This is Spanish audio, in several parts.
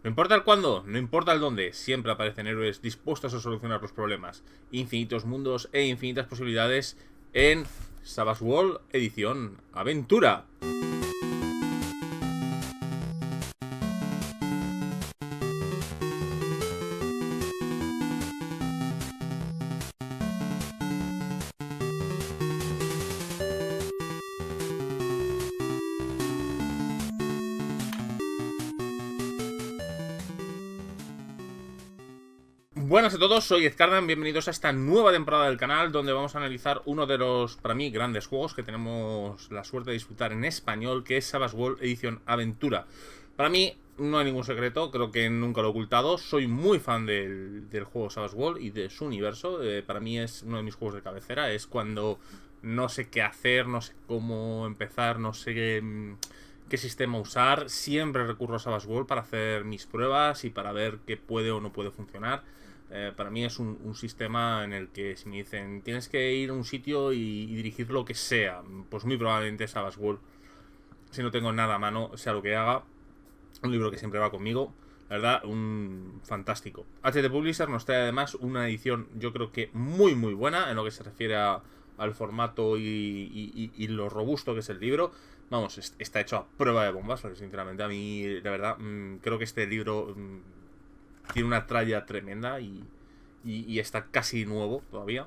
No importa el cuándo, no importa el dónde, siempre aparecen héroes dispuestos a solucionar los problemas. Infinitos mundos e infinitas posibilidades en Savage World Edición Aventura. Buenas a todos, soy Edcardan, bienvenidos a esta nueva temporada del canal donde vamos a analizar uno de los, para mí, grandes juegos que tenemos la suerte de disfrutar en español, que es Savage World Edición Aventura. Para mí no hay ningún secreto, creo que nunca lo he ocultado, soy muy fan del juego Savage World y de su universo. Para mí es uno de mis juegos de cabecera, es cuando no sé qué hacer, no sé cómo empezar, no sé qué sistema usar, siempre recurro a Savage World para hacer mis pruebas y para ver qué puede o no puede funcionar. Para mí es un sistema en el que si me dicen tienes que ir a un sitio y dirigir lo que sea, pues muy probablemente Savage World, si no tengo nada a mano, sea lo que haga, un libro que siempre va conmigo. La verdad, un fantástico. HT Publisher nos trae además una edición, yo creo que muy buena en lo que se refiere al formato y lo robusto que es el libro. Vamos, está hecho a prueba de bombas, porque sinceramente a mí, la verdad, creo que este libro tiene una tralla tremenda y está casi nuevo todavía.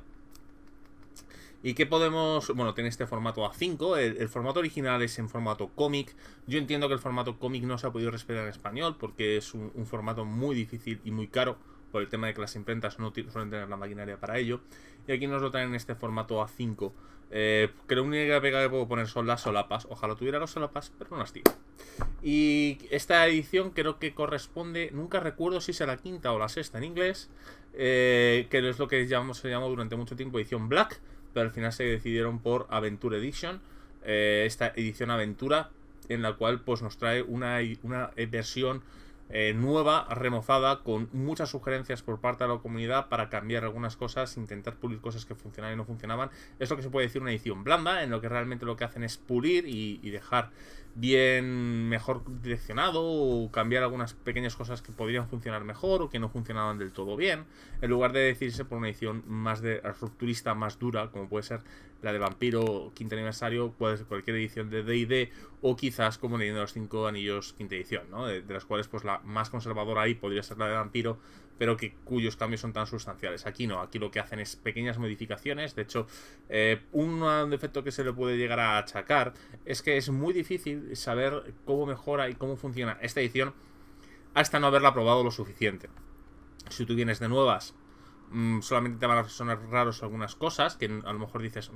¿Y qué podemos...? Bueno, tiene este formato A5. El formato original es en formato cómic. Yo entiendo que el formato cómic no se ha podido respetar en español porque es un formato muy difícil y muy caro, por el tema de que las imprentas no suelen tener la maquinaria para ello. Y aquí nos lo traen en este formato A5. Que la única pega que puedo poner son las solapas. Ojalá tuviera las solapas, pero no las tiene. Y esta edición creo que corresponde, nunca recuerdo si es la quinta o la sexta en inglés, que es lo que se llamó durante mucho tiempo edición Black, pero al final se decidieron por Adventure Edition, esta edición aventura, en la cual pues nos trae una versión nueva, remozada, con muchas sugerencias por parte de la comunidad para cambiar algunas cosas, intentar pulir cosas que funcionaban y no funcionaban. Es lo que se puede decir una edición blanda, en lo que realmente lo que hacen es pulir y dejar bien mejor direccionado o cambiar algunas pequeñas cosas que podrían funcionar mejor o que no funcionaban del todo bien, en lugar de decidirse por una edición más de rupturista, más dura, como puede ser la de Vampiro quinto aniversario, puede ser cualquier edición de D&D o quizás como Leyenda de los 5 Anillos quinta edición, ¿no? De las cuales pues la más conservadora ahí podría ser la de Vampiro, pero cuyos cambios son tan sustanciales. Aquí no, aquí lo que hacen es pequeñas modificaciones. De hecho, un defecto que se le puede llegar a achacar es que es muy difícil saber cómo mejora y cómo funciona esta edición hasta no haberla probado lo suficiente. Si tú vienes de nuevas, solamente te van a sonar raros algunas cosas que a lo mejor dices,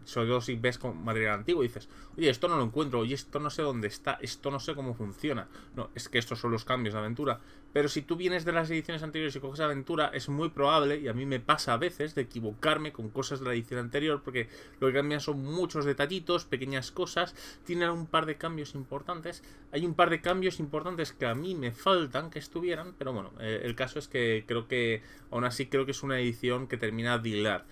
sobre todo si ves con material antiguo, dices, oye, esto no lo encuentro, oye, esto no sé dónde está, esto no sé cómo funciona. No, es que estos son los cambios de aventura. Pero si tú vienes de las ediciones anteriores y coges aventura, es muy probable, y a mí me pasa a veces, de equivocarme con cosas de la edición anterior, porque lo que cambian son muchos detallitos, pequeñas cosas, tienen un par de cambios importantes. Hay un par de cambios importantes que a mí me faltan que estuvieran, pero bueno, el caso es que creo que, aún así, creo que es una edición que termina de hilar.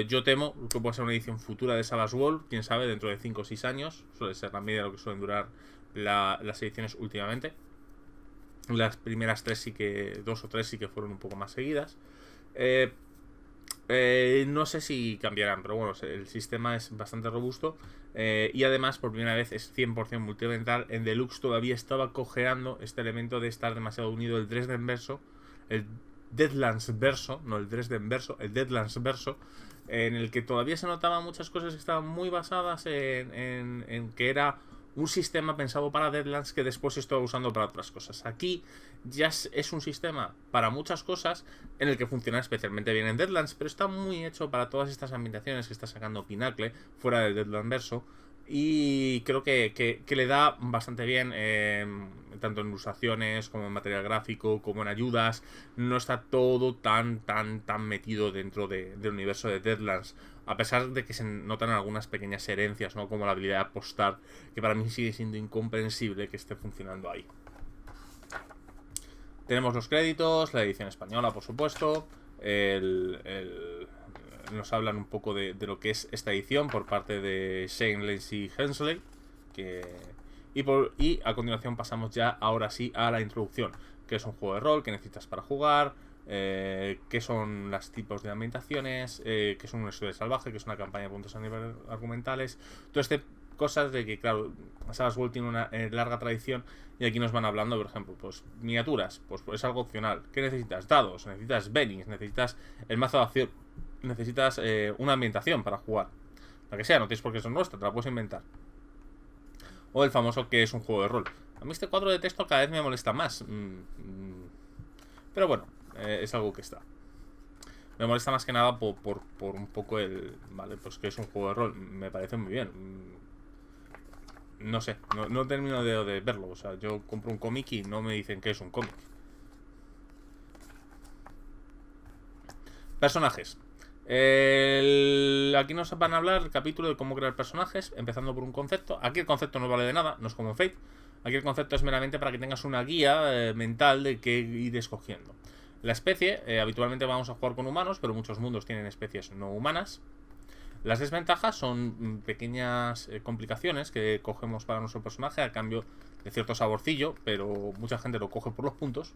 Yo temo que pueda ser una edición futura de Savage World, quién sabe, dentro de 5 o 6 años, suele ser la media de lo que suelen durar las ediciones últimamente. Las primeras 2 o 3 sí que fueron un poco más seguidas. No sé si cambiarán, pero bueno, el sistema es bastante robusto. Y además, por primera vez, es 100% multielemental. En Deluxe todavía estaba cojeando este elemento de estar demasiado unido el Dresden verso, el Deadlands verso, no el Dresden verso, el Deadlands verso, en el que todavía se notaban muchas cosas que estaban muy basadas en que era un sistema pensado para Deadlands que después se estaba usando para otras cosas. Aquí ya es un sistema para muchas cosas en el que funciona especialmente bien en Deadlands, pero está muy hecho para todas estas ambientaciones que está sacando Pinnacle fuera del Deadlands verso. Y creo que le da bastante bien, tanto en ilustraciones como en material gráfico, como en ayudas. No está todo tan metido dentro del universo de Deadlands, a pesar de que se notan algunas pequeñas herencias, ¿no? Como la habilidad de apostar, que para mí sigue siendo incomprensible que esté funcionando ahí. Tenemos los créditos, la edición española, por supuesto, nos hablan un poco de lo que es esta edición por parte de Shane Lacy Hensley, y a continuación pasamos ya ahora sí a la introducción. qué es un juego de rol, qué necesitas para jugar, qué son los tipos de ambientaciones, qué es una historia salvaje, qué es una campaña de puntos argumentales, todo este cosas de que, claro, Savage Worlds tiene una larga tradición y aquí nos van hablando, por ejemplo, pues miniaturas, pues es algo opcional. ¿Qué necesitas? Dados, necesitas bennies, necesitas el mazo de acción, necesitas una ambientación para jugar. La que sea, no tienes por qué ser nuestra, te la puedes inventar. O el famoso que es un juego de rol. A mí este cuadro de texto cada vez me molesta más. Pero bueno, es algo que está. Me molesta más que nada por un poco el... Vale, pues que es un juego de rol. Me parece muy bien. No sé, no termino de verlo. O sea, yo compro un cómic y no me dicen que es un cómic. Personajes. Aquí nos van a hablar el capítulo de cómo crear personajes, empezando por un concepto. Aquí el concepto no vale de nada, no es como en Fate. Aquí el concepto es meramente para que tengas una guía mental de qué ir escogiendo. La especie, habitualmente vamos a jugar con humanos, pero muchos mundos tienen especies no humanas. Las desventajas son pequeñas complicaciones que cogemos para nuestro personaje a cambio de cierto saborcillo, pero mucha gente lo coge por los puntos.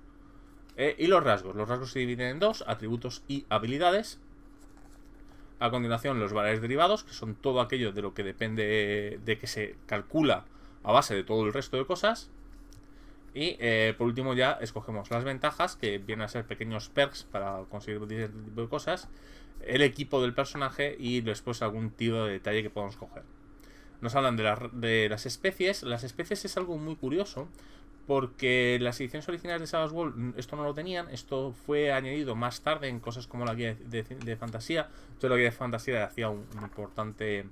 Y los rasgos se dividen en dos: atributos y habilidades. A continuación, los valores derivados, que son todo aquello de lo que depende de que se calcula a base de todo el resto de cosas. Y por último ya escogemos las ventajas, que vienen a ser pequeños perks para conseguir ese tipo de cosas, el equipo del personaje y después algún tipo de detalle que podamos coger. Nos hablan de las especies. Las especies es algo muy curioso, porque las ediciones originales de Savage Worlds esto no lo tenían. Esto fue añadido más tarde en cosas como la guía de fantasía. Yo la guía de fantasía hacía un importante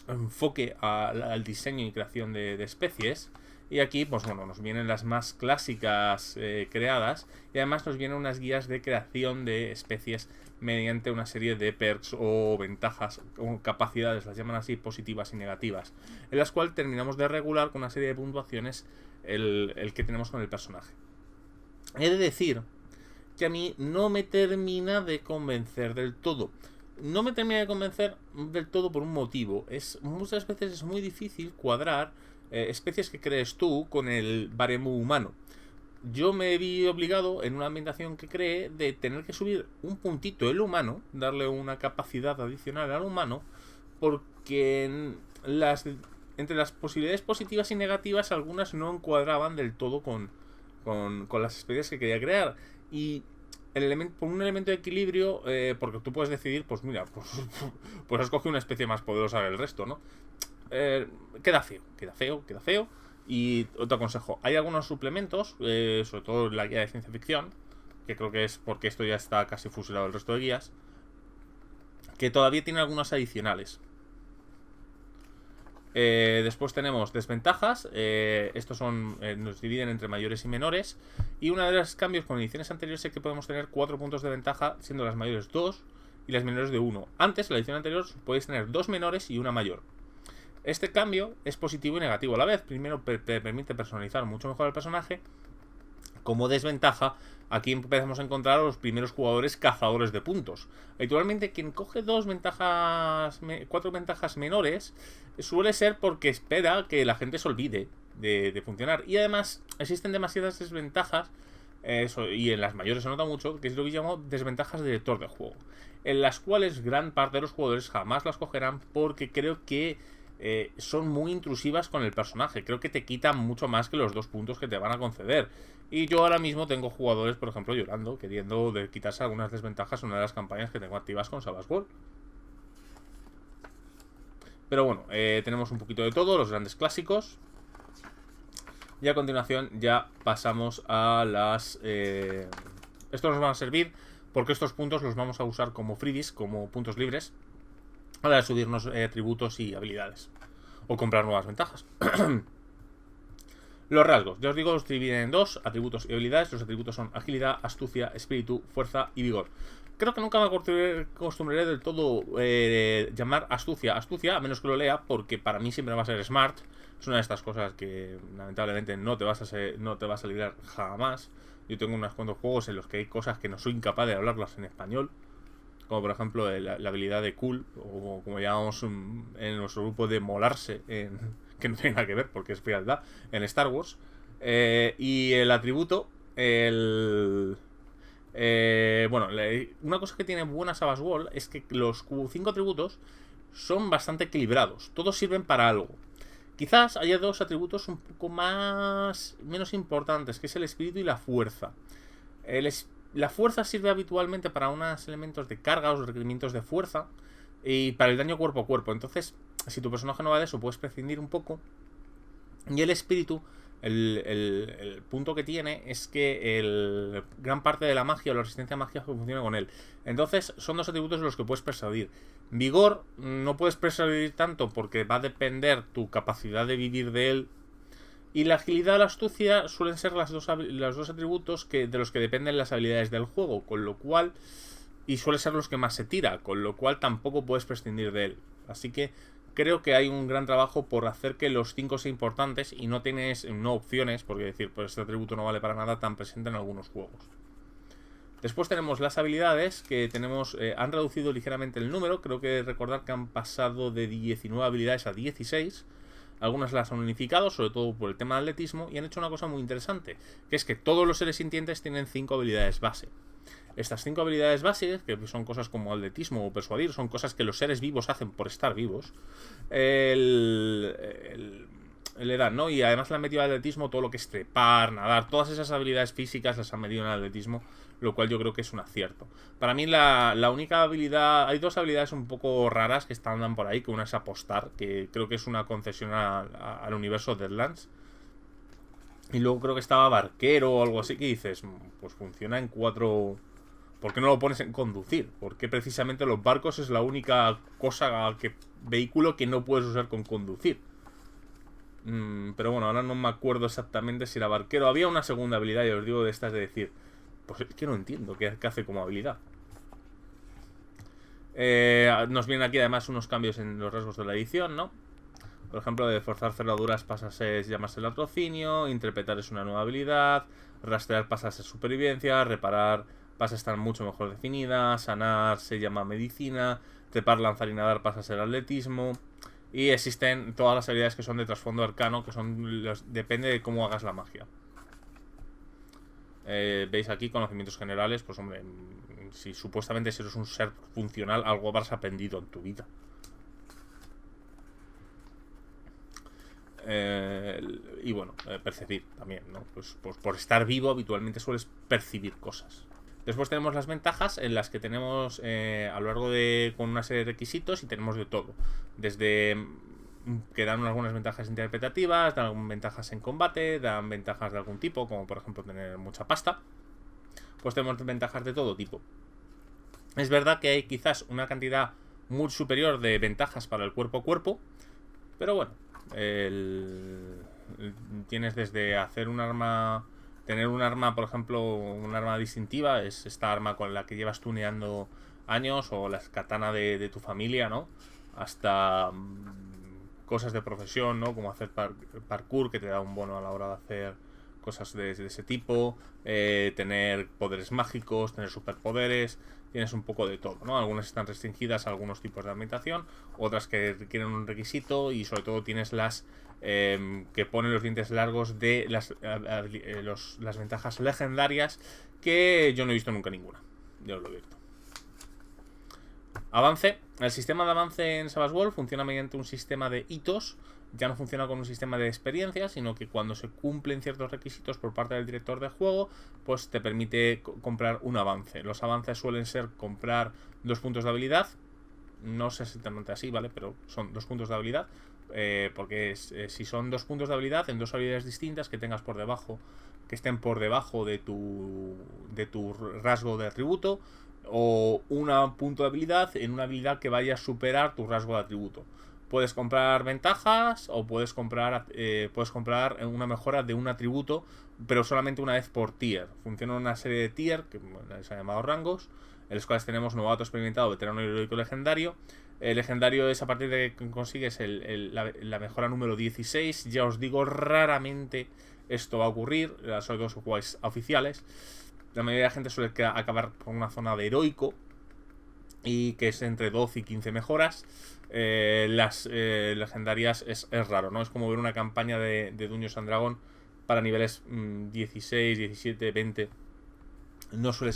enfoque al diseño y creación de especies. Y aquí, pues bueno, nos vienen las más clásicas creadas. Y además nos vienen unas guías de creación de especies mediante una serie de perks o ventajas o capacidades, las llaman así, positivas y negativas, en las cuales terminamos de regular con una serie de puntuaciones el que tenemos con el personaje. He de decir que a mí no me termina de convencer del todo. No me termina de convencer del todo por un motivo. Muchas veces es muy difícil cuadrar especies que crees tú con el baremo humano. Yo me vi obligado en una ambientación que creé de tener que subir un puntito el humano, darle una capacidad adicional al humano, porque entre las posibilidades positivas y negativas algunas no encuadraban del todo con las especies que quería crear. Y por un elemento de equilibrio, porque tú puedes decidir, pues mira, pues escoge una especie más poderosa que el resto, ¿no? Queda feo. Y otro consejo, hay algunos suplementos, sobre todo la guía de ciencia ficción, que creo que es porque esto ya está casi fusilado el resto de guías, que todavía tiene algunas adicionales. Después tenemos desventajas. Estos nos dividen entre mayores y menores. Y uno de los cambios con ediciones anteriores es que podemos tener 4 puntos de ventaja, siendo las mayores 2 y las menores de 1. Antes, en la edición anterior, podéis tener 2 menores y una mayor. Este cambio es positivo y negativo a la vez. Primero, te permite personalizar mucho mejor el personaje. Como desventaja, aquí empezamos a encontrar a los primeros jugadores cazadores de puntos. Habitualmente quien coge 4 ventajas menores suele ser porque espera que la gente se olvide de funcionar. Y además existen demasiadas desventajas, y en las mayores se nota mucho, que es lo que llamo desventajas de lector de juego, en las cuales gran parte de los jugadores jamás las cogerán porque creo que son muy intrusivas con el personaje. Creo que te quitan mucho más que los 2 puntos que te van a conceder. Y yo ahora mismo tengo jugadores, por ejemplo, llorando, queriendo quitarse algunas desventajas en una de las campañas que tengo activas con Savage Worlds. Pero bueno, tenemos un poquito de todo, los grandes clásicos. Y a continuación ya pasamos a las... Estos nos van a servir porque estos puntos los vamos a usar como freebies, como puntos libres, para subirnos atributos y habilidades, o comprar nuevas ventajas. Los rasgos, ya os digo, los dividen en 2, atributos y habilidades. Los atributos son agilidad, astucia, espíritu, fuerza y vigor. Creo que nunca me acostumbraré del todo llamar astucia, a menos que lo lea, porque para mí siempre va a ser smart. Es una de estas cosas que lamentablemente no te vas a librar jamás. Yo tengo unos cuantos juegos en los que hay cosas que no soy incapaz de hablarlas en español, como por ejemplo la habilidad de cool, o como llamamos en nuestro grupo de molarse, que no tiene nada que ver porque es frialdad, en Star Wars. Y el atributo, bueno, una cosa que tiene buena Savage World es que los 5 atributos son bastante equilibrados. Todos sirven para algo. Quizás haya 2 atributos un poco menos importantes, que es el espíritu y la fuerza. La fuerza sirve habitualmente para unos elementos de carga o requerimientos de fuerza y para el daño cuerpo a cuerpo. Entonces, si tu personaje no va de eso, puedes prescindir un poco. Y el espíritu, el punto que tiene es que gran parte de la magia o la resistencia a magia funciona con él. Entonces, son 2 atributos en los que puedes persuadir. Vigor, no puedes persuadir tanto porque va a depender tu capacidad de vivir de él. Y la agilidad o la astucia suelen ser los dos atributos de los que dependen las habilidades del juego, con lo cual... Y suelen ser los que más se tira, con lo cual tampoco puedes prescindir de él. Así que creo que hay un gran trabajo por hacer que los 5 sean importantes y no tienes opciones, porque decir, pues este atributo no vale para nada, tan presente en algunos juegos. Después tenemos las habilidades, que tenemos han reducido ligeramente el número. Creo que recordar que han pasado de 19 habilidades a 16. Algunas las han unificado, sobre todo por el tema de atletismo, y han hecho una cosa muy interesante, que es que todos los seres sintientes tienen 5 habilidades base. Estas 5 habilidades básicas, que son cosas como atletismo o persuadir, son cosas que los seres vivos hacen por estar vivos, le dan, ¿no? Y además le han metido al atletismo todo lo que es trepar, nadar, todas esas habilidades físicas las han metido en el atletismo, lo cual yo creo que es un acierto. Para mí la única habilidad... Hay 2 habilidades un poco raras que andan por ahí, que una es apostar, que creo que es una concesión al universo Deadlands. Y luego creo que estaba barquero o algo así, que dices, pues funciona en 4... ¿Por qué no lo pones en conducir? Porque precisamente los barcos es la única vehículo que no puedes usar con conducir. Pero bueno, ahora no me acuerdo exactamente si era barquero. Había una segunda habilidad, y os digo de estas de decir, pues es que no entiendo qué hace como habilidad. Nos vienen aquí además unos cambios en los rasgos de la edición, ¿no? Por ejemplo, de forzar cerraduras pasa a ser llamarse latrocinio, interpretar es una nueva habilidad, rastrear pasa a ser supervivencia, reparar pasa a estar mucho mejor definida, sanar se llama medicina, trepar, lanzar y nadar pasa a ser atletismo. Y existen todas las habilidades que son de trasfondo arcano, que son depende de cómo hagas la magia. Veis aquí conocimientos generales, pues hombre, si supuestamente si eres un ser funcional, algo habrás aprendido en tu vida. Y bueno, percibir también, ¿no? Pues por estar vivo habitualmente sueles percibir cosas. Después tenemos las ventajas, en las que tenemos a lo largo con una serie de requisitos, y tenemos de todo. Desde que dan algunas ventajas interpretativas, dan ventajas en combate, dan ventajas de algún tipo, como por ejemplo tener mucha pasta. Pues tenemos ventajas de todo tipo. Es verdad que hay quizás una cantidad muy superior de ventajas para el cuerpo a cuerpo, pero bueno, tienes desde hacer un arma... Tener un arma, por ejemplo, un arma distintiva, es esta arma con la que llevas tuneando años, o la katana de tu familia, ¿no? Hasta cosas de profesión, ¿no? Como hacer parkour, que te da un bono a la hora de hacer cosas de ese tipo, tener poderes mágicos, tener superpoderes, tienes un poco de todo, ¿no? Algunas están restringidas a algunos tipos de ambientación, otras que requieren un requisito, y sobre todo tienes las que ponen los dientes largos de las ventajas legendarias, que yo no he visto nunca ninguna, ya os lo advierto. Avance. El sistema de avance en Savage World funciona mediante un sistema de hitos. Ya no funciona con un sistema de experiencia, sino que cuando se cumplen ciertos requisitos por parte del director de juego, pues te permite comprar un avance. Los avances suelen ser comprar 2 puntos de habilidad. No sé exactamente así, ¿vale? Pero son 2 puntos de habilidad. Porque si son 2 puntos de habilidad en 2 habilidades distintas que tengas por debajo, que estén por debajo de tu rasgo de atributo, o un punto de habilidad en una habilidad que vaya a superar tu rasgo de atributo. Puedes comprar ventajas, o puedes comprar una mejora de un atributo, pero solamente una vez por tier. Funciona una serie de tier, que se ha llamado rangos, en los cuales tenemos novato, experimentado, veterano, heroico, legendario. El legendario es a partir de que consigues la mejora número 16. Ya os digo, raramente esto va a ocurrir, sobre todo si jugáis a oficiales. La mayoría de la gente suele acabar con una zona de heroico, y que es entre 12 y 15 mejoras. Las legendarias es raro, ¿no? Es como ver una campaña de Dungeons and Dragons para niveles 16, 17, 20 no suele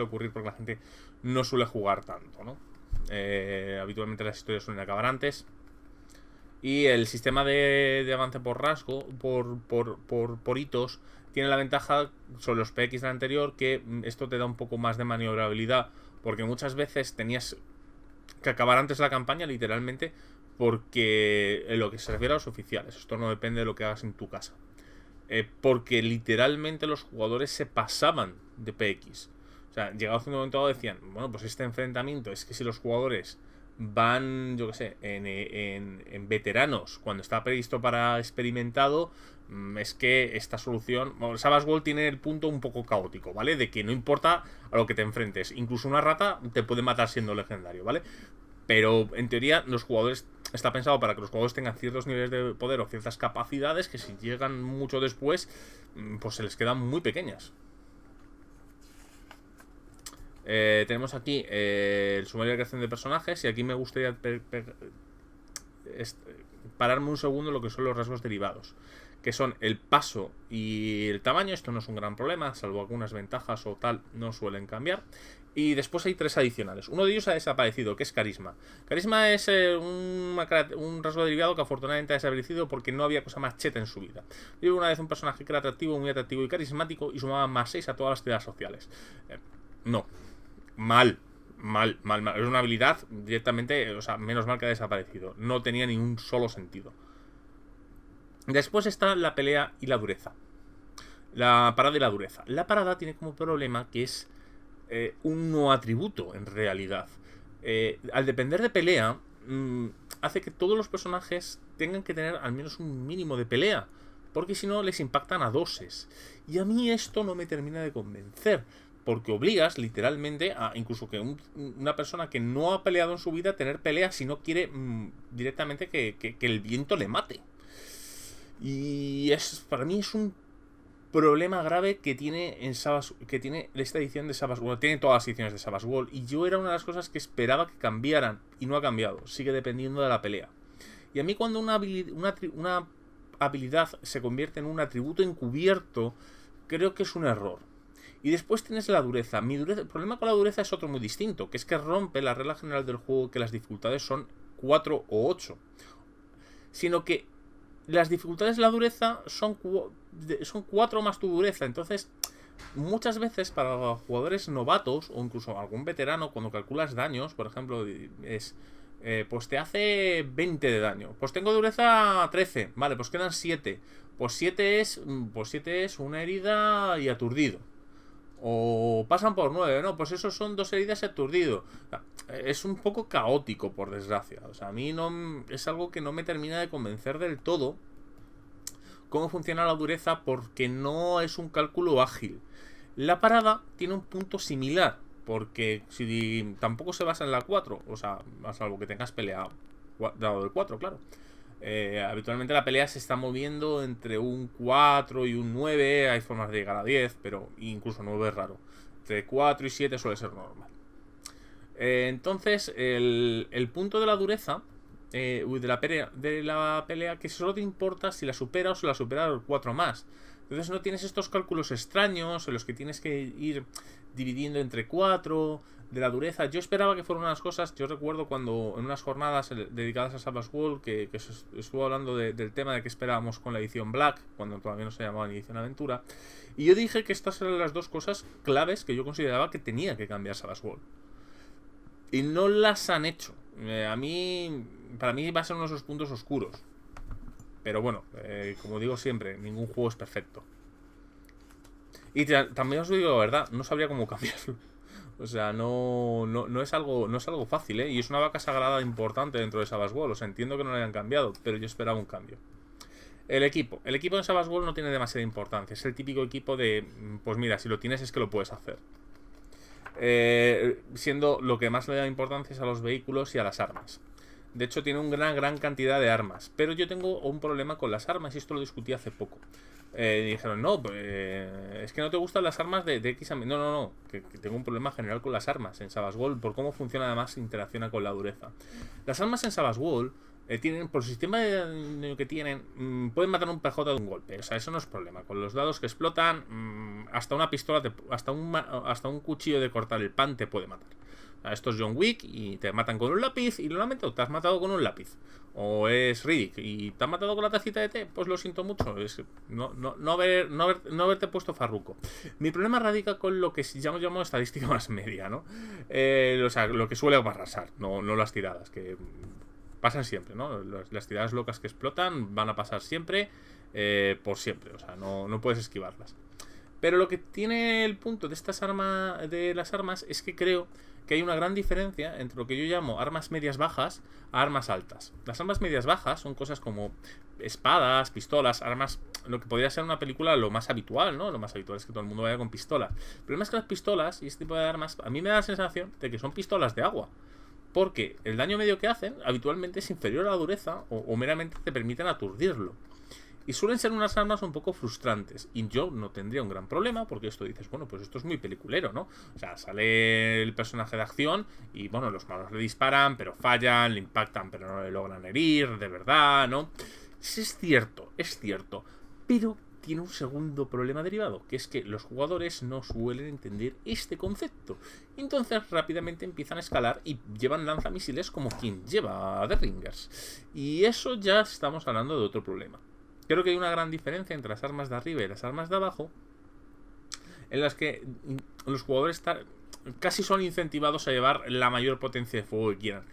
ocurrir porque la gente no suele jugar tanto, ¿no? Habitualmente las historias suelen acabar antes. Y el sistema de avance por rasgo, por hitos, tiene la ventaja sobre los PX del anterior que esto te da un poco más de maniobrabilidad, porque muchas veces tenías que acabar antes la campaña, literalmente, porque en lo que se refiere a los oficiales, esto no depende de lo que hagas en tu casa. Porque literalmente los jugadores se pasaban de PX. O sea, llegado a un momento dado decían, bueno, pues este enfrentamiento es que si los jugadores van, yo qué sé, en veteranos, cuando está previsto para experimentado, es que esta solución... Bueno, Savage World tiene el punto un poco caótico, ¿vale? De que no importa a lo que te enfrentes, incluso una rata te puede matar siendo legendario, ¿vale? Pero en teoría los jugadores... Está pensado para que los jugadores tengan ciertos niveles de poder o ciertas capacidades que si llegan mucho después, pues se les quedan muy pequeñas. Tenemos aquí el sumario de creación de personajes. Y aquí me gustaría pararme un segundo en lo que son los rasgos derivados, que son el paso y el tamaño. Esto no es un gran problema, salvo algunas ventajas o tal, no suelen cambiar. Y después hay 3 adicionales. Uno de ellos ha desaparecido, que es carisma. Carisma es un rasgo derivado que afortunadamente ha desaparecido porque no había cosa más cheta en su vida. Yo una vez un personaje que era atractivo, muy atractivo y carismático y sumaba más 6 a todas las tiras sociales. No. Mal. Es una habilidad directamente, o sea, menos mal que ha desaparecido. No tenía ningún solo sentido. Después está la pelea y la dureza. La parada y la dureza. La parada tiene como problema que es un no atributo en realidad. Al depender de pelea, hace que todos los personajes tengan que tener al menos un mínimo de pelea, porque si no les impactan a doses. Y a mí esto no me termina de convencer, porque obligas literalmente a incluso que una persona que no ha peleado en su vida a tener pelea si no quiere directamente que el viento le mate. Y para mí es un problema grave que tiene esta edición de Savage World. Tiene todas las ediciones de Savage World. Y yo era una de las cosas que esperaba que cambiaran. Y no ha cambiado. Sigue dependiendo de la pelea. Y a mí cuando una habilidad se convierte en un atributo encubierto, creo que es un error. Y después tienes la dureza. El problema con la dureza es otro muy distinto, que es que rompe la regla general del juego, que las dificultades son 4 o 8. Sino que las dificultades de la dureza son 4 más tu dureza. Entonces, muchas veces para jugadores novatos o incluso algún veterano, cuando calculas daños, por ejemplo, es... pues te hace 20 de daño. Pues tengo dureza 13. Vale, pues quedan 7. Pues 7 es una herida y aturdido. O pasan por 9, ¿no? Pues esos son 2 heridas y aturdido. O sea, es un poco caótico, por desgracia. O sea, a mí no es algo que no me termina de convencer del todo cómo funciona la dureza, porque no es un cálculo ágil. La parada tiene un punto similar, porque si tampoco se basa en la 4, o sea, a salvo que tengas pelea dado del 4, claro. Habitualmente la pelea se está moviendo entre un 4 y un 9. Hay formas de llegar a 10, pero incluso 9 es raro. Entre 4 y 7 suele ser normal. Entonces, el punto de la dureza de la pelea, que solo te importa si la supera o si la supera el 4 más. Entonces no tienes estos cálculos extraños en los que tienes que ir dividiendo entre 4 de la dureza. Yo esperaba que fueran unas cosas. Yo recuerdo cuando en unas jornadas dedicadas a Savage World que se estuvo hablando del tema de que esperábamos con la edición Black, cuando todavía no se llamaba ni edición Aventura, y yo dije que estas eran las 2 cosas claves que yo consideraba que tenía que cambiar Savage World, y no las han hecho. Para mí va a ser uno de esos puntos oscuros. Pero bueno, como digo siempre, ningún juego es perfecto. Y también os digo la verdad, no sabría cómo cambiarlo. O sea, no es algo fácil, ¿eh? Y es una vaca sagrada importante dentro de Savage World. O sea, entiendo que no lo hayan cambiado, pero yo esperaba un cambio. El equipo en Savage World no tiene demasiada importancia. Es el típico equipo de, pues mira, si lo tienes es que lo puedes hacer. Siendo lo que más le da importancia es a los vehículos y a las armas. De hecho tiene una gran cantidad de armas. Pero yo tengo un problema con las armas, y esto lo discutí hace poco. Dijeron, no, es que no te gustan las armas de X a... No, que tengo un problema general con las armas en Savage World, por cómo funciona, además interacciona con la dureza. Las armas en Savage World Tienen, por el sistema que tienen, pueden matar a un PJ de un golpe. O sea, eso no es problema. Con los dados que explotan, hasta una pistola, hasta un cuchillo de cortar el pan te puede matar. O sea, esto es John Wick y te matan con un lápiz y lo lamento, te has matado con un lápiz. O es Riddick y te has matado con la tacita de té, pues lo siento mucho. Es no haberte puesto farruco. Mi problema radica con lo que ya hemos llamado estadística más media, ¿no? O sea, lo que suele arrasar, no las tiradas, que pasan siempre, ¿no? Las tiradas locas que explotan van a pasar siempre, por siempre. O sea, no puedes esquivarlas. Pero lo que tiene el punto de las armas es que creo que hay una gran diferencia entre lo que yo llamo armas medias bajas a armas altas. Las armas medias bajas son cosas como espadas, pistolas, armas, lo que podría ser una película lo más habitual, ¿no? Lo más habitual es que todo el mundo vaya con pistolas. El problema es que las pistolas y este tipo de armas a mí me da la sensación de que son pistolas de agua. Porque el daño medio que hacen habitualmente es inferior a la dureza o meramente te permiten aturdirlo. Y suelen ser unas armas un poco frustrantes. Y yo no tendría un gran problema porque esto dices, bueno, pues esto es muy peliculero, ¿no? O sea, sale el personaje de acción y, bueno, los malos le disparan, pero fallan, le impactan, pero no le logran herir, de verdad, ¿no? Sí, es cierto. Pero tiene un segundo problema derivado, que es que los jugadores no suelen entender este concepto. Entonces rápidamente empiezan a escalar y llevan lanzamisiles como quien lleva The Ringers. Y eso ya estamos hablando de otro problema. Creo que hay una gran diferencia entre las armas de arriba y las armas de abajo, en las que los jugadores casi son incentivados a llevar la mayor potencia de fuego que quieran.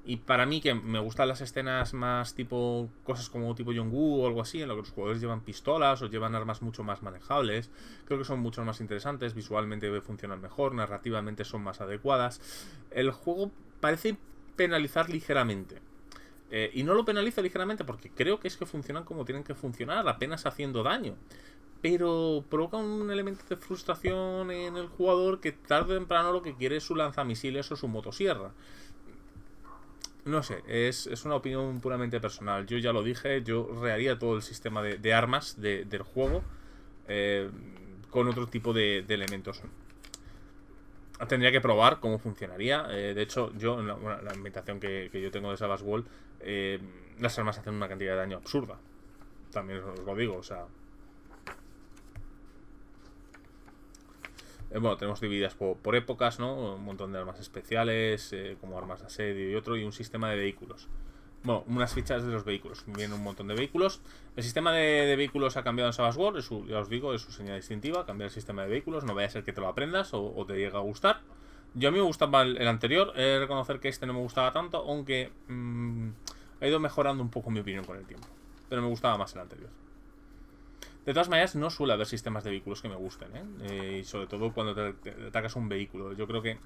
Y para mí, que me gustan las escenas más tipo cosas como tipo John Woo o algo así, en lo que los jugadores llevan pistolas o llevan armas mucho más manejables, creo que son mucho más interesantes, visualmente funcionan mejor, narrativamente son más adecuadas. El juego parece penalizar ligeramente. Y no lo penaliza ligeramente porque creo que es que funcionan como tienen que funcionar, apenas haciendo daño. Pero provoca un elemento de frustración en el jugador que tarde o temprano lo que quiere es su lanzamisiles o su motosierra. No sé, es una opinión puramente personal. Yo ya lo dije, yo reharía todo el sistema de armas del juego con otro tipo de elementos. Tendría que probar cómo funcionaría. De hecho, yo, en la ambientación que yo tengo de Savage World, las armas hacen una cantidad de daño absurda. También os lo digo, o sea. Bueno, tenemos divididas por épocas, ¿no? Un montón de armas especiales, como armas de asedio y otro, y un sistema de vehículos. Bueno, unas fichas de los vehículos. Vienen un montón de vehículos. El sistema de vehículos ha cambiado en Savage World. Ya os digo, es su señal distintiva. Cambiar el sistema de vehículos. No vaya a ser que te lo aprendas o te llegue a gustar. Yo a mí me gustaba el anterior. He de reconocer que este no me gustaba tanto, aunque ha ido mejorando un poco mi opinión con el tiempo. Pero me gustaba más el anterior. De todas maneras, no suele haber sistemas de vehículos que me gusten, y sobre todo cuando te atacas un vehículo. Yo creo que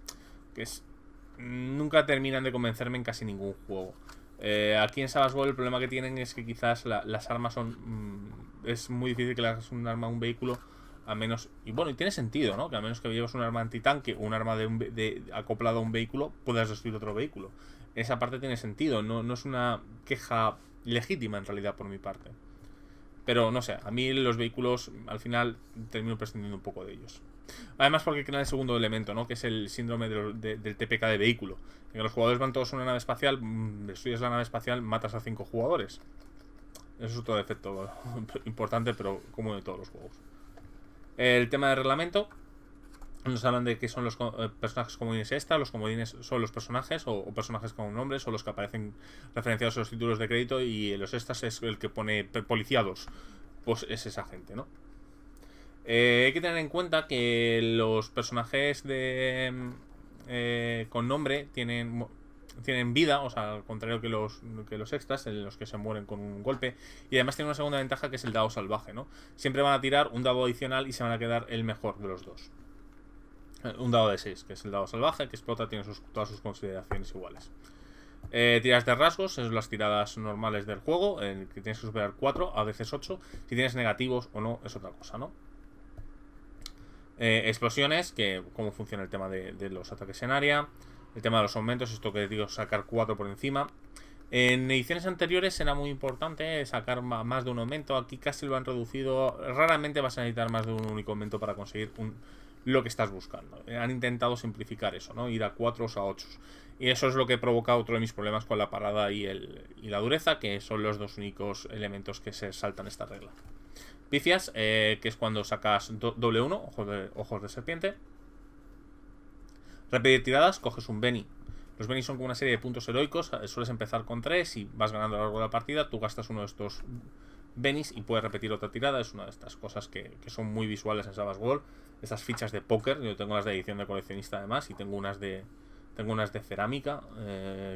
nunca terminan de convencerme en casi ningún juego. Aquí en Savage World el problema que tienen es que quizás las armas son... es muy difícil que le hagas un arma a un vehículo, a menos... Y bueno, y tiene sentido, ¿no? Que a menos que lleves un arma antitanque o un arma acoplado a un vehículo, puedas destruir otro vehículo. Esa parte tiene sentido, no es una queja legítima en realidad por mi parte. Pero no sé, a mí los vehículos al final termino prescindiendo un poco de ellos. Además porque crean el segundo elemento, ¿no? Que es el síndrome del TPK de vehículo. En que los jugadores van todos a una nave espacial, destruyes la nave espacial, matas a 5 jugadores. Eso es otro defecto importante, pero común de todos los juegos. El tema del reglamento. Nos hablan de que son los personajes comodines extra. Los comodines son los personajes o personajes con nombres, o los que aparecen referenciados en los títulos de crédito, y los extras es el que pone policiados. Pues es esa gente, ¿no? Hay que tener en cuenta que los personajes con nombre tienen vida, o sea, al contrario que los extras, en los que se mueren con un golpe. Y además tiene una segunda ventaja, que es el dado salvaje, ¿no? Siempre van a tirar un dado adicional y se van a quedar el mejor de los dos. Un dado de 6, que es el dado salvaje, que explota, tiene todas sus consideraciones iguales. Tiras de rasgos, son las tiradas normales del juego, en que tienes que superar 4, a veces 8. Si tienes negativos o no, es otra cosa, ¿no? Explosiones, que cómo funciona el tema de los ataques en área. El tema de los aumentos, esto que digo, sacar 4 por encima. En ediciones anteriores era muy importante sacar más de un aumento. Aquí casi lo han reducido. Raramente vas a necesitar más de un único aumento para conseguir lo que estás buscando. Han intentado simplificar eso, ¿no? Ir a 4 a 8. Y eso es lo que provoca otro de mis problemas con la parada y la dureza, que son los dos únicos elementos que se saltan esta regla. Pifias, que es cuando sacas doble 1, ojos de serpiente. Repetir tiradas, coges un Beni. Los Benis son como una serie de puntos heroicos. Sueles empezar con 3 y vas ganando a lo largo de la partida. Tú gastas uno de estos Benis y puedes repetir otra tirada. Es una de estas cosas que son muy visuales en Savage World. Estas fichas de póker, yo tengo las de edición de coleccionista además, y tengo unas de cerámica,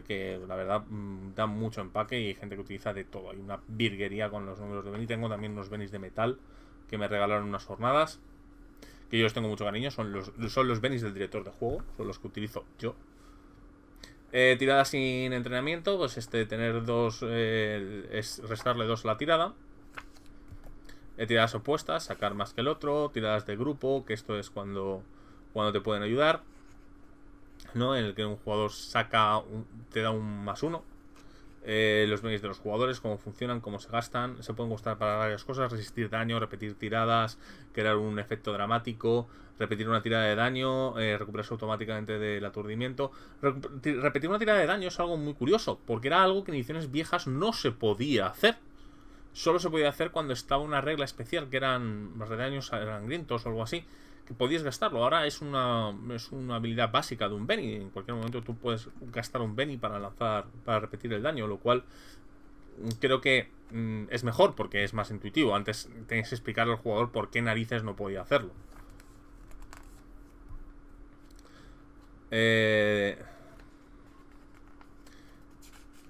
que la verdad dan mucho empaque y hay gente que utiliza de todo. Hay una virguería con los números de Beni. Tengo también unos Benis de metal que me regalaron unas jornadas, que yo les tengo mucho cariño. Son los Benis del director de juego, son los que utilizo yo. Tirada sin entrenamiento, pues tener 2 es restarle 2 a la tirada. Tiradas opuestas, sacar más que el otro. Tiradas de grupo, que esto es cuando te pueden ayudar, ¿no? En el que un jugador te da un +1. Los medios de los jugadores, cómo funcionan, cómo se gastan. Se pueden gustar para varias cosas: resistir daño, repetir tiradas, crear un efecto dramático, repetir una tirada de daño, recuperarse automáticamente del aturdimiento. Repetir una tirada de daño es algo muy curioso, porque era algo que en ediciones viejas no se podía hacer. Solo se podía hacer cuando estaba una regla especial, que eran los de daños sangrientos o algo así, que podías gastarlo. Ahora es una habilidad básica de un Beni. En cualquier momento tú puedes gastar un Beni para repetir el daño, lo cual creo que es mejor porque es más intuitivo. Antes tenías que explicarle al jugador por qué narices no podía hacerlo.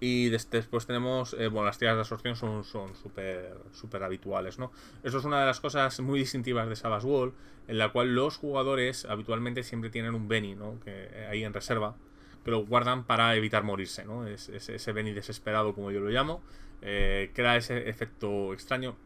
Y después tenemos, las tiradas de absorción son súper habituales, ¿no? Eso es una de las cosas muy distintivas de Savage World, en la cual los jugadores habitualmente siempre tienen un Beni, ¿no? Que ahí en reserva, que lo guardan para evitar morirse, ¿no? Es ese Beni desesperado, como yo lo llamo, crea ese efecto extraño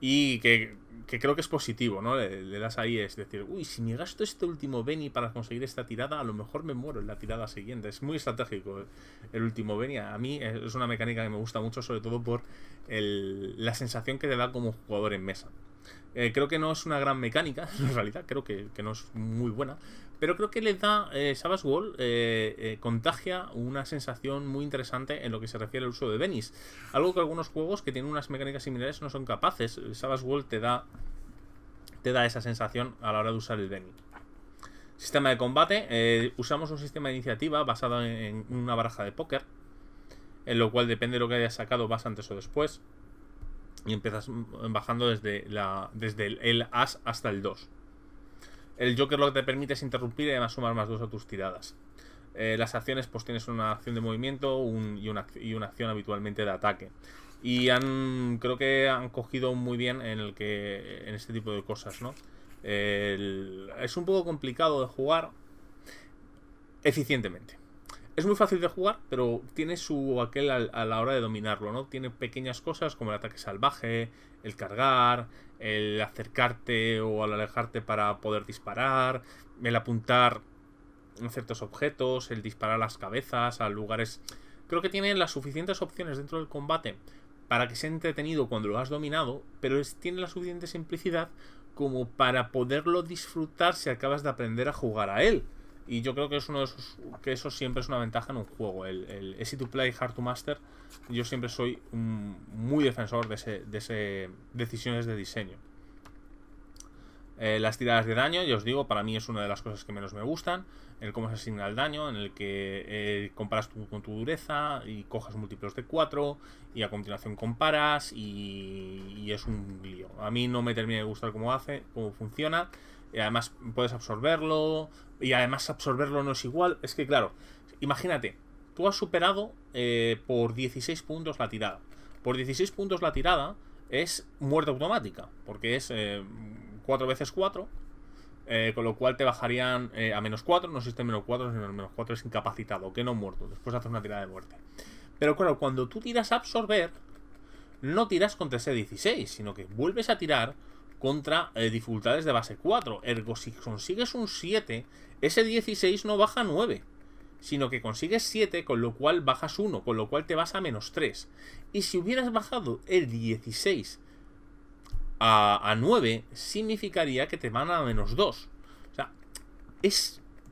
y que creo que es positivo, ¿no? Le das ahí, es decir, uy, si me gasto este último Beni para conseguir esta tirada, a lo mejor me muero en la tirada siguiente. Es muy estratégico el último Beni. A mí es una mecánica que me gusta mucho, sobre todo por la sensación que te da como jugador en mesa. Creo que no es una gran mecánica, en realidad, creo que no es muy buena, pero creo que le da, Savage World contagia una sensación muy interesante en lo que se refiere al uso de Benis. Algo que algunos juegos que tienen unas mecánicas similares no son capaces. Savage World te da esa sensación a la hora de usar el Beni. Sistema de combate. Usamos un sistema de iniciativa basado en una baraja de póker, en lo cual depende de lo que hayas sacado vas antes o después. Y empiezas bajando desde el As hasta el 2. El Joker lo que te permite es interrumpir y además sumar +2 a tus tiradas. Las acciones, pues tienes una acción de movimiento y una acción habitualmente de ataque. Y creo que han cogido muy bien en este tipo de cosas, ¿no? Es un poco complicado de jugar eficientemente. Es muy fácil de jugar, pero tiene su aquel a la hora de dominarlo, ¿no? Tiene pequeñas cosas como el ataque salvaje, el cargar, el acercarte o al alejarte para poder disparar, el apuntar en ciertos objetos, el disparar a las cabezas, a lugares. Creo que tiene las suficientes opciones dentro del combate para que sea entretenido cuando lo has dominado, pero tiene la suficiente simplicidad como para poderlo disfrutar si acabas de aprender a jugar a él. Y yo creo que es uno de esos, que eso siempre es una ventaja en un juego. El easy to play, hard to master. Yo siempre soy muy defensor de ese decisiones de diseño. Las tiradas de daño, ya os digo, para mí es una de las cosas que menos me gustan. El cómo se asigna el daño, en el que comparas con tu dureza y coges múltiplos de 4 y a continuación comparas y es un lío. A mí no me termina de gustar cómo funciona. Y además puedes absorberlo. Y además absorberlo no es igual. Es que claro, imagínate, tú has superado por 16 puntos la tirada. Por 16 puntos la tirada es muerte automática, porque es 4 veces 4, con lo cual te bajarían a -4. No existe -4, sino el -4 es incapacitado, que no muerto. Después haces una tirada de muerte. Pero claro, cuando tú tiras a absorber, no tiras contra ese 16, sino que vuelves a tirar contra dificultades de base 4. Ergo, si consigues un 7, ese 16 no baja a 9, sino que consigues 7, con lo cual bajas 1, con lo cual te vas a -3. Y si hubieras bajado el 16 a 9, significaría que te van a -2. sea,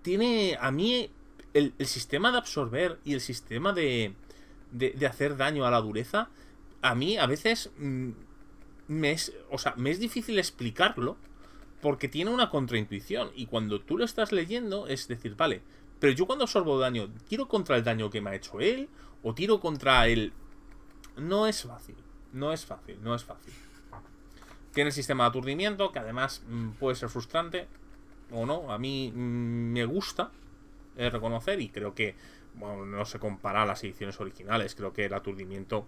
tiene a mí el sistema de absorber y el sistema de hacer daño a la dureza, a mí a veces me es difícil explicarlo porque tiene una contraintuición. Y cuando tú lo estás leyendo, es decir, vale, pero yo cuando absorbo daño, ¿tiro contra el daño que me ha hecho él? ¿O tiro contra él? No es fácil. No es fácil. Tiene el sistema de aturdimiento, que además puede ser frustrante. O no, a mí me gusta reconocer, y creo que, bueno, no se compara a las ediciones originales. Creo que el aturdimiento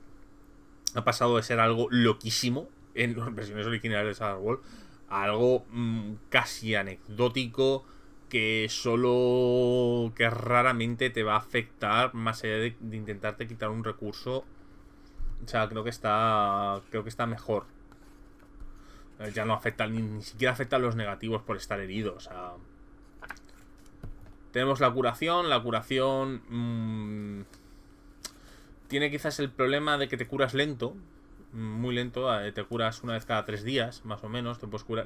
ha pasado de ser algo loquísimo en las versiones originales de Savage Worlds a algo casi anecdótico, que raramente te va a afectar más allá de intentarte quitar un recurso. O sea, creo que está mejor. Ya no afecta, ni siquiera afecta a los negativos por estar herido. O sea, tenemos la curación. La curación tiene quizás el problema de que te curas lento. Muy lento. Te curas una vez cada 3 días, más o menos.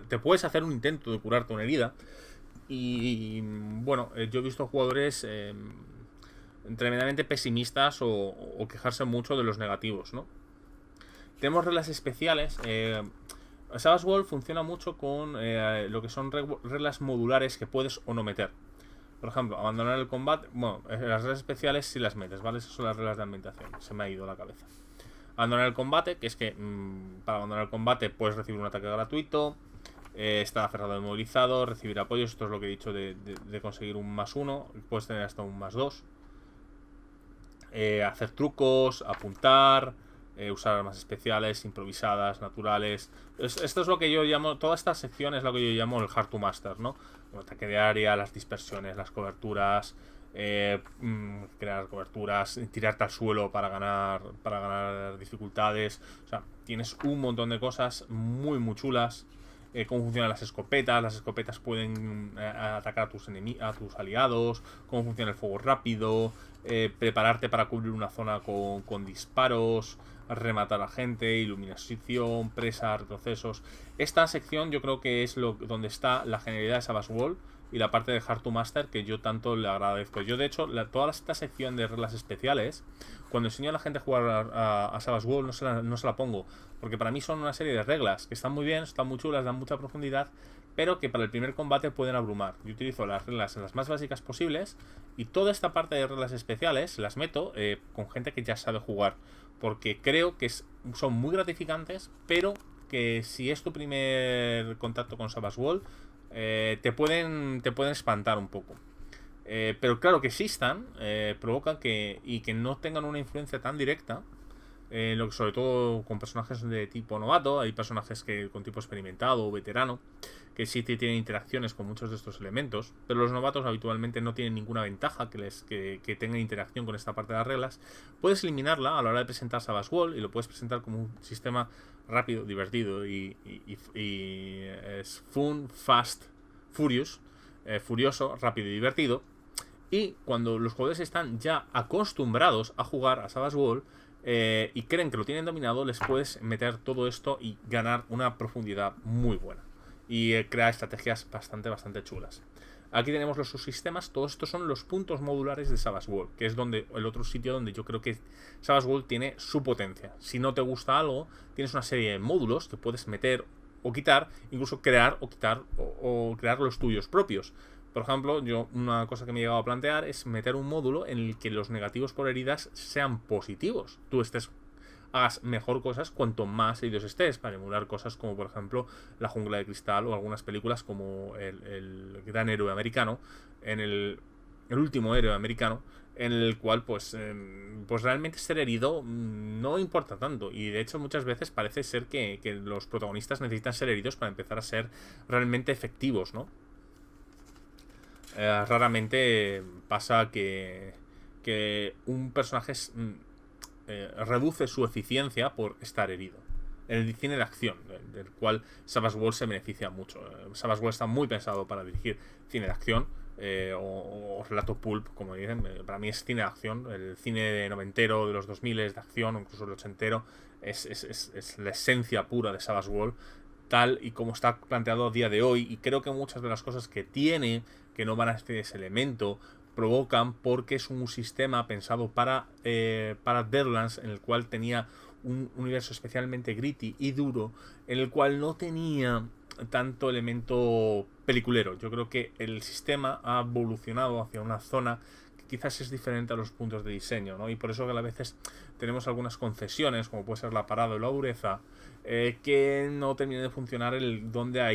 Te puedes hacer un intento de curarte una herida. Y bueno, yo he visto jugadores tremendamente pesimistas o quejarse mucho de los negativos, ¿no? Tenemos reglas especiales. Savage Worlds funciona mucho con lo que son reglas modulares que puedes o no meter. Por ejemplo, abandonar el combate. Bueno, las reglas especiales sí las metes, ¿vale? Esas son las reglas de ambientación. Se me ha ido la cabeza. Abandonar el combate, que es que para abandonar el combate puedes recibir un ataque gratuito. Estar aferrado al movilizado, recibir apoyos. Esto es lo que he dicho de conseguir un +1. Puedes tener hasta un +2. Hacer trucos, apuntar, usar armas especiales, improvisadas, naturales. Esto es lo que yo llamo, toda esta sección es lo que yo llamo el Hard to Master, ¿no? El ataque de área, las dispersiones, las coberturas, crear coberturas, tirarte al suelo para ganar dificultades. O sea, tienes un montón de cosas muy muy chulas. Cómo funcionan las escopetas pueden atacar a tus aliados, cómo funciona el fuego rápido, prepararte para cubrir una zona con disparos, rematar a gente, iluminación, presa, retrocesos. Esta sección yo creo que es donde está la genialidad de Savage Worlds y la parte de Hard to Master que yo tanto le agradezco. Yo de hecho, toda esta sección de reglas especiales, cuando enseño a la gente a jugar a Savage Worlds no se la pongo, porque para mí son una serie de reglas que están muy bien, están muy chulas, dan mucha profundidad, pero que para el primer combate pueden abrumar. Yo utilizo las reglas en las más básicas posibles y toda esta parte de reglas especiales las meto con gente que ya sabe jugar, porque creo que son muy gratificantes, pero que si es tu primer contacto con Savage Worlds, te pueden espantar un poco. Pero claro, que existan provocan que no tengan una influencia tan directa, sobre todo con personajes de tipo novato. Hay personajes con tipo experimentado o veterano que sí tienen interacciones con muchos de estos elementos, pero los novatos habitualmente no tienen ninguna ventaja que tengan interacción con esta parte de las reglas. Puedes eliminarla a la hora de presentar Savage Worlds y lo puedes presentar como un sistema rápido, divertido y es fun, fast, furioso, rápido y divertido. Y cuando los jugadores están ya acostumbrados a jugar a Savage Worlds y creen que lo tienen dominado, les puedes meter todo esto y ganar una profundidad muy buena y crear estrategias bastante chulas. Aquí tenemos los subsistemas. Todos estos son los puntos modulares de Savage Worlds, que es el otro sitio donde yo creo que Savage Worlds tiene su potencia. Si no te gusta algo, tienes una serie de módulos que puedes meter o quitar, incluso crear o quitar o crear los tuyos propios. Por ejemplo, una cosa que me he llegado a plantear es meter un módulo en el que los negativos por heridas sean positivos. Tú hagas mejor cosas cuanto más heridos estés, para emular cosas como por ejemplo La Jungla de Cristal o algunas películas como el Gran Héroe Americano, el último héroe americano, en el cual pues realmente ser herido no importa tanto, y de hecho muchas veces parece ser que los protagonistas necesitan ser heridos para empezar a ser realmente efectivos, ¿no? Raramente pasa que un personaje reduce su eficiencia por estar herido. En el cine de acción, del cual Savage Worlds se beneficia mucho. Savage Worlds está muy pensado para dirigir cine de acción o relato pulp, como dicen. Para mí es cine de acción. El cine de noventero, de los 2000 de acción, o incluso el ochentero, es la esencia pura de Savage Worlds, tal y como está planteado a día de hoy, y creo que muchas de las cosas que tiene, que no van a ser ese elemento, provocan porque es un sistema pensado para Deadlands, en el cual tenía un universo especialmente gritty y duro, en el cual no tenía tanto elemento peliculero. Yo creo que el sistema ha evolucionado hacia una zona que quizás es diferente a los puntos de diseño, ¿no? Y por eso que a veces tenemos algunas concesiones, como puede ser la parada o la dureza, que no termina de funcionar el donde ha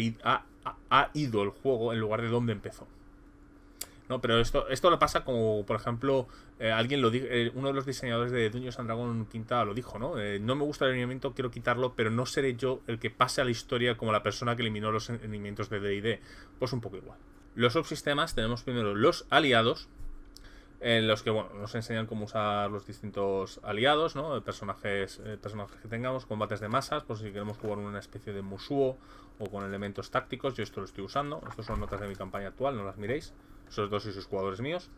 ido el juego en lugar de donde empezó. No, pero esto le pasa como, por ejemplo, alguien lo dijo, uno de los diseñadores de Dungeons and Dragons Quinta lo dijo, ¿no? No me gusta el alineamiento, quiero quitarlo, pero no seré yo el que pase a la historia como la persona que eliminó los alineamientos de D&D. Pues un poco igual. Los subsistemas tenemos primero los aliados, en los que, bueno, nos enseñan cómo usar los distintos aliados, ¿no? Personajes que tengamos, combates de masas, por si queremos jugar una especie de Musuo o con elementos tácticos. Yo esto lo estoy usando. Estas son notas de mi campaña actual, no las miréis. Sobre todo si sois jugadores míos.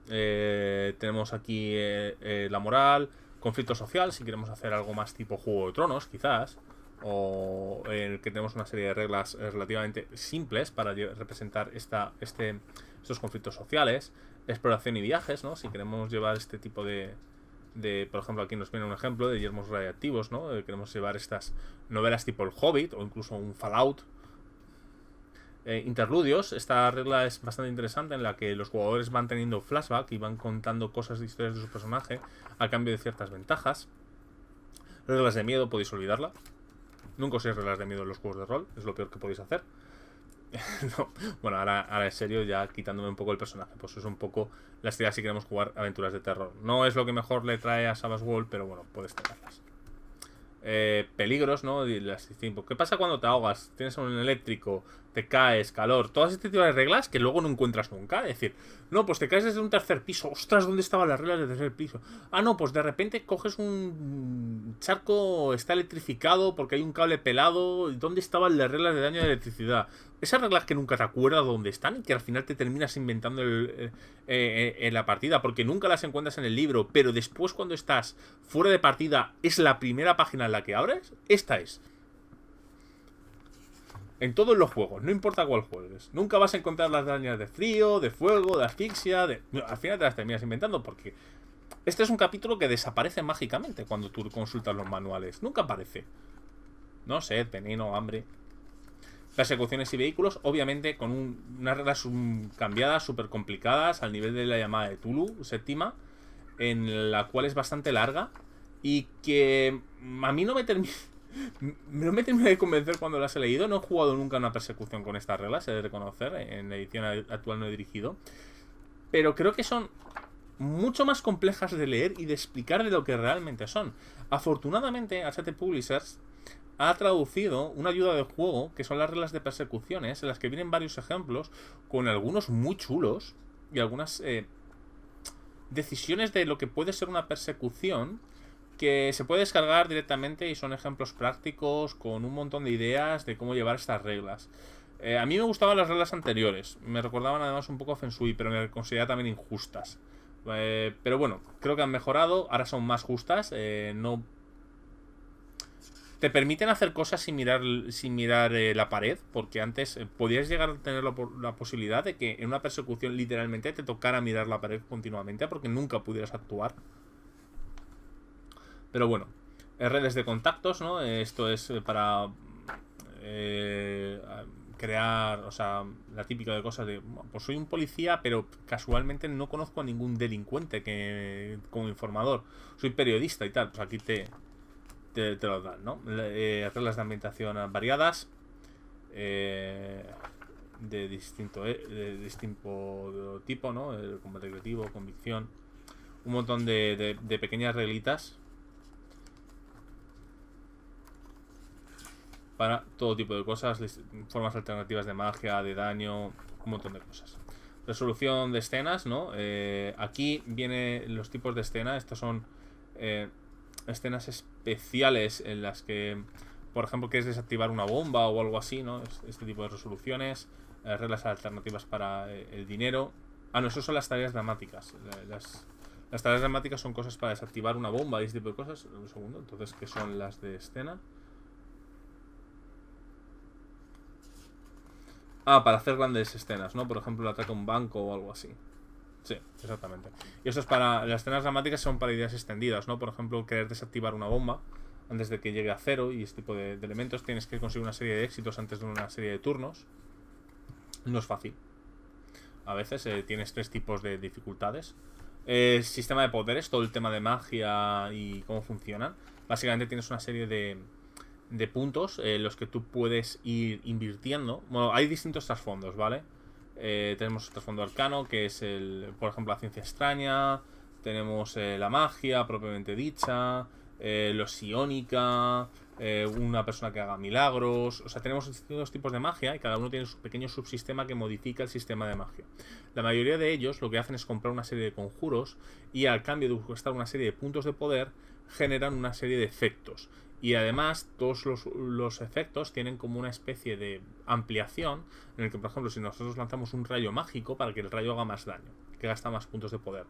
Tenemos aquí la moral, conflicto social, si queremos hacer algo más tipo Juego de Tronos, quizás. O en el que tenemos una serie de reglas relativamente simples para representar estos conflictos sociales. Exploración y viajes, ¿no? Si queremos llevar este tipo de por ejemplo, aquí nos viene un ejemplo de yermos radiactivos, ¿no? Queremos llevar estas novelas tipo El Hobbit o incluso un Fallout. Interludios, esta regla es bastante interesante, en la que los jugadores van teniendo flashback y van contando cosas de historias de su personaje a cambio de ciertas ventajas. Reglas de miedo, podéis olvidarla. Nunca uséis reglas de miedo en los juegos de rol, es lo peor que podéis hacer. No. Bueno, ahora en serio, ya quitándome un poco el personaje, pues es un poco las ideas si queremos jugar aventuras de terror. No es lo que mejor le trae a Savage World, pero bueno, puedes tenerlas. Peligros, ¿no? ¿Qué pasa cuando te ahogas? Tienes un eléctrico, te caes, calor, todas este tipo de reglas que luego no encuentras nunca. Es decir, no, pues te caes desde un tercer piso. Ostras, ¿dónde estaban las reglas del tercer piso? Ah, no, pues de repente coges un charco, está electrificado porque hay un cable pelado. ¿Dónde estaban las reglas de daño de electricidad? Esas reglas que nunca te acuerdas dónde están y que al final te terminas inventando en la partida, porque nunca las encuentras en el libro, pero después cuando estás fuera de partida es la primera página en la que abres. Esta es. En todos los juegos, no importa cuál juegues, nunca vas a encontrar las dañas de frío, de fuego, de asfixia, al final te las terminas inventando, porque este es un capítulo que desaparece mágicamente cuando tú consultas los manuales. Nunca aparece. No sé, veneno, hambre. Persecuciones y vehículos, obviamente con unas reglas cambiadas, súper complicadas, al nivel de la llamada de Tulu, séptima, en la cual es bastante larga y que a mí no me termina de convencer cuando las he leído. No he jugado nunca una persecución con estas reglas, he de reconocer, en la edición actual no he dirigido, pero creo que son mucho más complejas de leer y de explicar de lo que realmente son. Afortunadamente, HT Publishers ha traducido una ayuda de juego, que son las reglas de persecuciones, en las que vienen varios ejemplos, con algunos muy chulos y algunas decisiones de lo que puede ser una persecución, que se puede descargar directamente y son ejemplos prácticos con un montón de ideas de cómo llevar estas reglas. A mí me gustaban las reglas anteriores, me recordaban además un poco a Feng Shui, pero me consideraba también injustas. Pero bueno, creo que han mejorado, ahora son más justas, no te permiten hacer cosas sin mirar la pared, porque antes podías llegar a tener la posibilidad de que en una persecución literalmente te tocara mirar la pared continuamente porque nunca pudieras actuar. Pero bueno, redes de contactos, ¿no? Esto es para crear, o sea, la típica de cosas de, pues soy un policía, pero casualmente no conozco a ningún delincuente como informador. Soy periodista y tal, pues aquí te lo dan, ¿no? Reglas de ambientación variadas, de distinto tipo, ¿no? Combate creativo, convicción, un montón de pequeñas reglitas para todo tipo de cosas, formas alternativas de magia, de daño, un montón de cosas. Resolución de escenas, ¿no? Aquí vienen los tipos de escena. Estos son escenas especiales en las que, por ejemplo, quieres desactivar una bomba o algo así, ¿no? Este tipo de resoluciones. Reglas alternativas para el dinero. Ah, no, eso son las tareas dramáticas. Las tareas dramáticas son cosas para desactivar una bomba y este tipo de cosas. Un segundo, entonces, ¿qué son las de escena? Ah, para hacer grandes escenas, ¿no? Por ejemplo, el ataque a un banco o algo así. Sí, exactamente. Y eso es para... Las escenas dramáticas son para ideas extendidas, ¿no? Por ejemplo, querer desactivar una bomba antes de que llegue a cero y este tipo de elementos. Tienes que conseguir una serie de éxitos antes de una serie de turnos. No es fácil. A veces tienes 3 tipos de dificultades. Sistema de poderes, todo el tema de magia y cómo funcionan. Básicamente tienes una serie de puntos los que tú puedes ir invirtiendo. Bueno, hay distintos trasfondos, ¿vale? Tenemos el trasfondo arcano, que es por ejemplo, la ciencia extraña. Tenemos la magia propiamente dicha, los psiónica, una persona que haga milagros. O sea, tenemos distintos tipos de magia y cada uno tiene su pequeño subsistema que modifica el sistema de magia. La mayoría de ellos lo que hacen es comprar una serie de conjuros y al cambio de gastar una serie de puntos de poder generan una serie de efectos. Y además todos los efectos tienen como una especie de ampliación en el que, por ejemplo, si nosotros lanzamos un rayo mágico, para que el rayo haga más daño, que gasta más puntos de poder.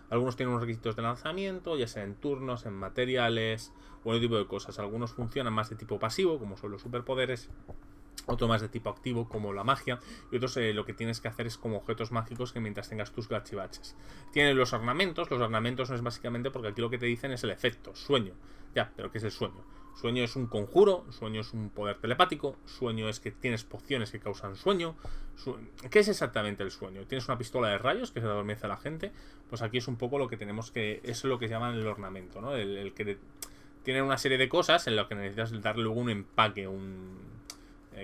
Algunos tienen unos requisitos de lanzamiento, ya sea en turnos, en materiales o otro tipo de cosas. Algunos funcionan más de tipo pasivo, como son los superpoderes. Otro más de tipo activo, como la magia. Y otros lo que tienes que hacer es como objetos mágicos que mientras tengas tus gachivaches. Tienen los ornamentos. Los ornamentos no es básicamente porque aquí lo que te dicen es el efecto, sueño. Ya, pero ¿qué es el sueño? Sueño es un conjuro, sueño es un poder telepático, sueño es que tienes pociones que causan sueño. ¿Qué es exactamente el sueño? ¿Tienes una pistola de rayos que se adormece a la gente? Pues aquí es un poco lo que tenemos que... Eso es lo que llaman el ornamento, ¿no? El que tiene una serie de cosas en lo que necesitas darle luego un empaque,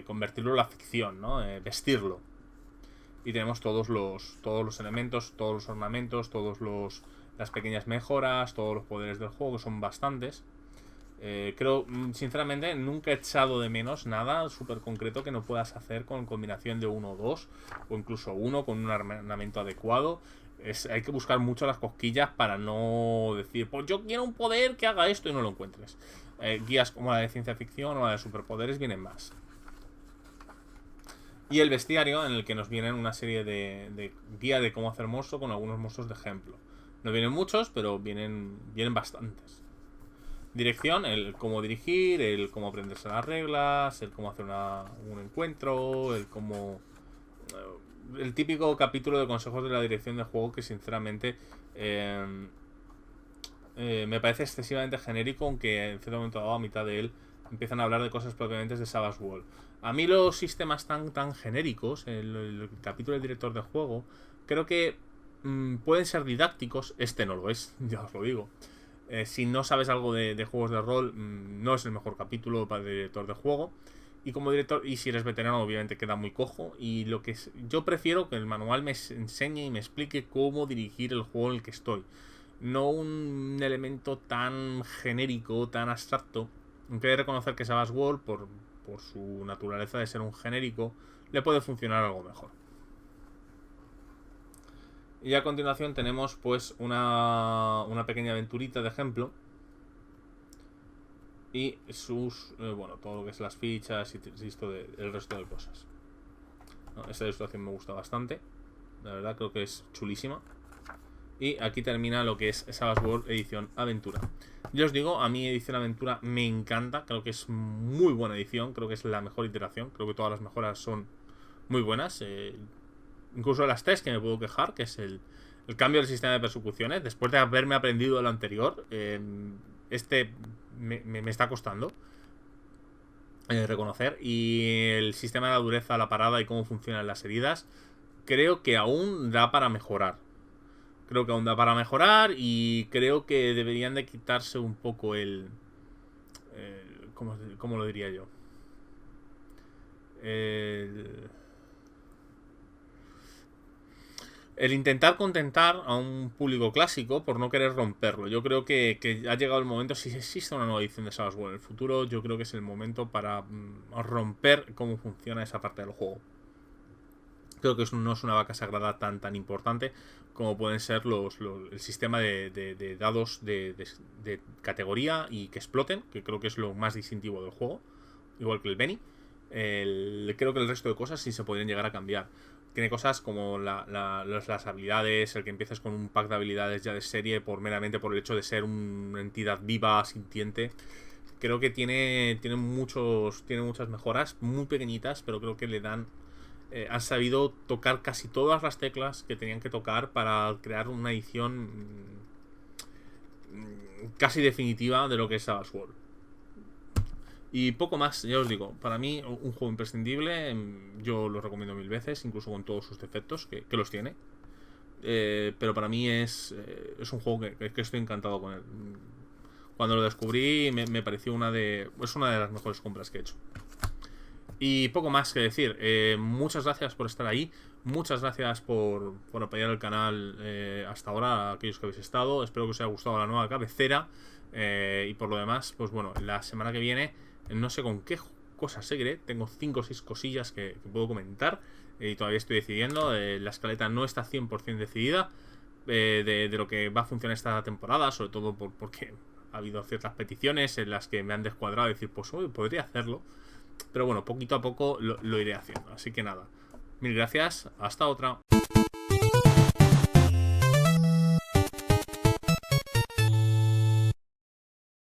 convertirlo a la ficción, ¿no? Vestirlo. Y tenemos todos los elementos, todos los ornamentos, las pequeñas mejoras, todos los poderes del juego, que son bastantes. Creo, sinceramente, nunca he echado de menos nada súper concreto que no puedas hacer con combinación de uno o dos, o incluso uno con un armamento adecuado. Hay que buscar mucho las cosquillas para no decir, pues yo quiero un poder que haga esto y no lo encuentres. Guías como la de ciencia ficción o la de superpoderes vienen más. Y el bestiario, en el que nos vienen una serie de guía de cómo hacer monstruo con algunos monstruos de ejemplo. No vienen muchos, pero vienen bastantes. Dirección, el cómo dirigir, el cómo aprenderse las reglas, el cómo hacer un encuentro, el cómo... El típico capítulo de consejos de la dirección de juego que sinceramente me parece excesivamente genérico, aunque en cierto momento dado a mitad de él empiezan a hablar de cosas propiamente de Savage World. A mí los sistemas tan genéricos, el capítulo del director de juego, creo que pueden ser didácticos. Este no lo es, ya os lo digo. Si no sabes algo de juegos de rol, no es el mejor capítulo para el director de juego. Y como director, y si eres veterano, obviamente queda muy cojo. Y yo prefiero que el manual me enseñe y me explique cómo dirigir el juego en el que estoy. No un elemento tan genérico, tan abstracto. Aunque hay que reconocer que Savage World, por su naturaleza de ser un genérico, le puede funcionar algo mejor. Y a continuación tenemos pues una pequeña aventurita de ejemplo. Y bueno, todo lo que es las fichas y el resto de cosas. Esta ilustración me gusta bastante. La verdad creo que es chulísima. Y aquí termina lo que es Savage World edición aventura. Yo os digo, a mí edición aventura me encanta. Creo que es muy buena edición. Creo que es la mejor iteración. Creo que todas las mejoras son muy buenas. Incluso las 3 que me puedo quejar, que es el cambio del sistema de persecuciones. Después de haberme aprendido el anterior, me está costando reconocer. Y el sistema de la dureza, la parada y cómo funcionan las heridas, creo que aún da para mejorar. Y creo que deberían de quitarse un poco ¿cómo lo diría yo? El intentar contentar a un público clásico por no querer romperlo. Yo creo que ha llegado el momento, si existe una nueva edición de Savage World en el futuro, yo creo que es el momento para romper cómo funciona esa parte del juego. Creo que no es una vaca sagrada tan importante como pueden ser el sistema de dados de categoría y que exploten, que creo que es lo más distintivo del juego, igual que el Benny. Creo que el resto de cosas sí se podrían llegar a cambiar. Tiene cosas como las habilidades, el que empieces con un pack de habilidades ya de serie meramente por el hecho de ser una entidad viva, sintiente, creo que tiene muchas mejoras muy pequeñitas, pero creo que le dan... han sabido tocar casi todas las teclas que tenían que tocar para crear una edición casi definitiva de lo que es Savage World. Y poco más, ya os digo, para mí un juego imprescindible, yo lo recomiendo 1000 veces, incluso con todos sus defectos, que los tiene. Pero para mí es un juego que estoy encantado con él. Cuando lo descubrí me pareció es una de las mejores compras que he hecho. Y poco más que decir. Muchas gracias por estar ahí. Muchas gracias por apoyar el canal hasta ahora, a aquellos que habéis estado. Espero que os haya gustado la nueva cabecera. Y por lo demás, pues bueno, la semana que viene no sé con qué cosas seguiré. Tengo 5 o 6 cosillas que puedo comentar. Y todavía estoy decidiendo. La escaleta no está 100% decidida de lo que va a funcionar esta temporada. Sobre todo porque ha habido ciertas peticiones en las que me han descuadrado. Decir, pues podría hacerlo. Pero bueno, poquito a poco lo iré haciendo. Así que nada, 1000 gracias, hasta otra.